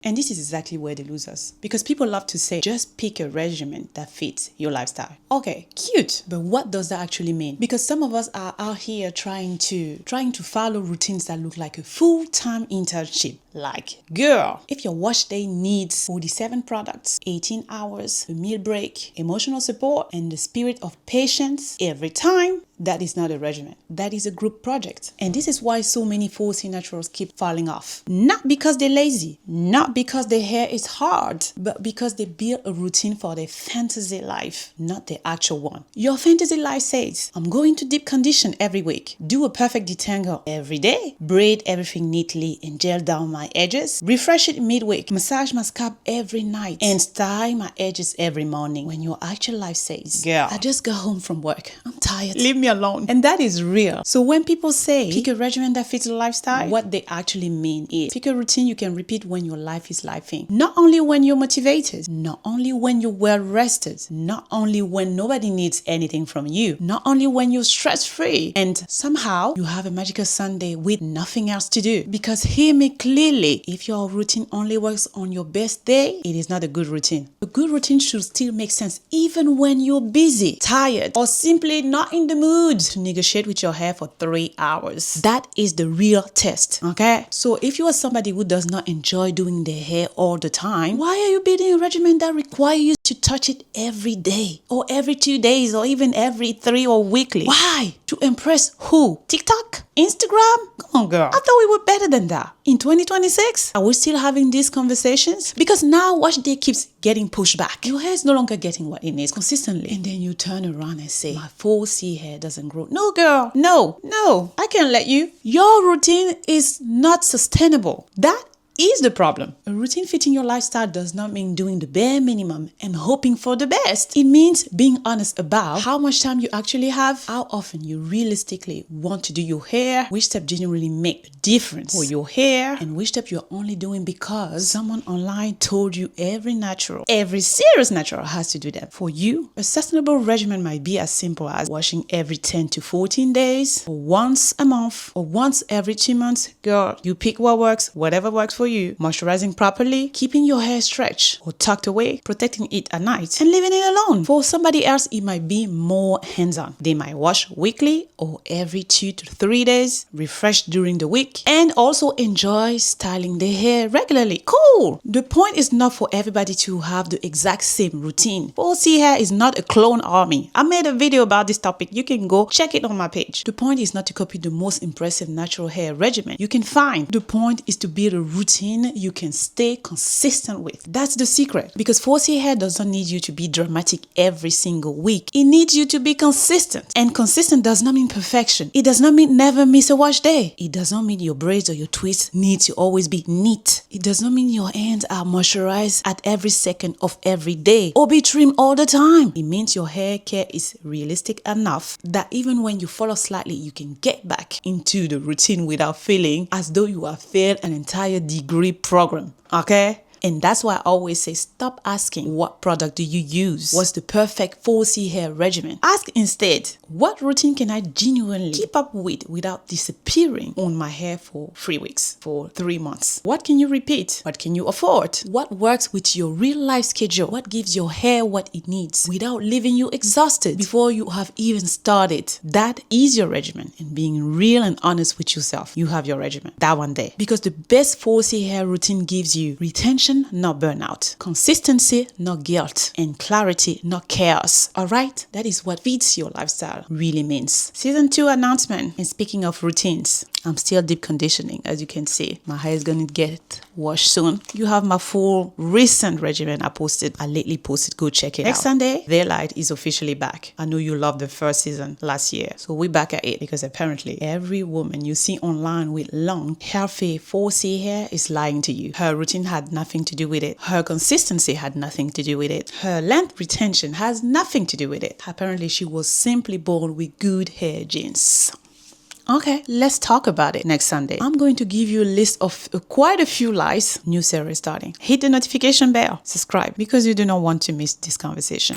And this is exactly where they lose us. Because people love to say, just pick a regimen that fits your lifestyle. Okay, cute. But what does that actually mean? Because some of us are out here trying to follow routines that look like a full-time internship. Like, girl, if your wash day needs 47 products, 18 hours, a meal break, emotional support, and the spirit of patience every time, that is not a regimen. That is a group project. And this is why so many 4C naturals keep falling off. Not because they're lazy, not because their hair is hard, but because they build a routine for their fantasy life, not their actual one. Your fantasy life says, I'm going to deep condition every week, do a perfect detangle every day, braid everything neatly and gel down my edges, refresh it midweek, massage my scalp every night, and style my edges every morning. When your actual life says, girl, I just got home from work, I'm tired, leave me alone. And that is real. So when people say pick a regimen that fits your lifestyle, what they actually mean is pick a routine you can repeat when your life is lifing. Not only when you're motivated, not only when you're well rested, not only when nobody needs anything from you, not only when you're stress-free and somehow you have a magical Sunday with nothing else to do. Because hear me clearly, if your routine only works on your best day, it is not a good routine. A good routine should still make sense even when you're busy, tired, or simply not in the mood to negotiate with your hair for 3 hours. That is the real test, okay? So if you are somebody who does not enjoy doing their hair all the time, why are you building a regimen that requires you to touch it every day or every 2 days or even every 3 or weekly? Why? To impress who? TikTok? Instagram? Come on, girl. I thought we were better than that. In 2026, are we still having these conversations? Because now wash day keeps getting pushed back. Your hair is no longer getting what it needs consistently. And then you turn around and say, my 4C hair doesn't grow. No, girl. No, I can't let you. Your routine is not sustainable. That is the problem. A routine fitting your lifestyle does not mean doing the bare minimum and hoping for the best. It means being honest about how much time you actually have, how often you realistically want to do your hair, which step genuinely make a difference for your hair, and which step you're only doing because someone online told you every serious natural has to do that. For you, a sustainable regimen might be as simple as washing every 10 to 14 days, or once a month, or once every 2 months. Girl, you pick what works, whatever works for you. Moisturizing properly, keeping your hair stretched or tucked away, protecting it at night, and leaving it alone. For somebody else, it might be more hands-on. They might wash weekly or every 2 to 3 days, refresh during the week, and also enjoy styling their hair regularly. Cool! The point is not for everybody to have the exact same routine. 4C hair is not a clone army. I made a video about this topic. You can go check it on my page. The point is not to copy the most impressive natural hair regimen you can find. The point is to build a routine you can stay consistent with. That's the secret. Because 4C hair does not need you to be dramatic every single week. It needs you to be consistent. And consistent does not mean perfection. It does not mean never miss a wash day. It does not mean your braids or your twists need to always be neat. It does not mean your hands are moisturized at every second of every day or be trimmed all the time. It means your hair care is realistic enough that even when you fall off slightly, you can get back into the routine without feeling as though you have failed an entire degree program, okay? And that's why I always say, stop asking, what product do you use? What's the perfect 4C hair regimen? Ask instead, what routine can I genuinely keep up with without disappearing on my hair for 3 weeks, for 3 months? What can you repeat? What can you afford? What works with your real life schedule? What gives your hair what it needs without leaving you exhausted before you have even started? That is your regimen. And being real and honest with yourself, you have your regimen that one day. Because the best 4C hair routine gives you retention, not burnout, consistency, not guilt, and clarity, not chaos. All right? That is what fits your lifestyle really means. Season 2 announcement. And speaking of routines, I'm still deep conditioning, as you can see. My hair is going to get washed soon. You have my full recent regimen I lately posted. Go check it out. Next Sunday, Their Light is officially back. I know you loved the first season last year. So we're back at it because apparently every woman you see online with long, healthy 4C hair is lying to you. Her routine had nothing to do with it. Her consistency had nothing to do with it. Her length retention has nothing to do with it. Apparently she was simply born with good hair genes. Okay, let's talk about it next Sunday. I'm going to give you a list of quite a few lies. New series starting. Hit the notification bell. Subscribe because you do not want to miss this conversation.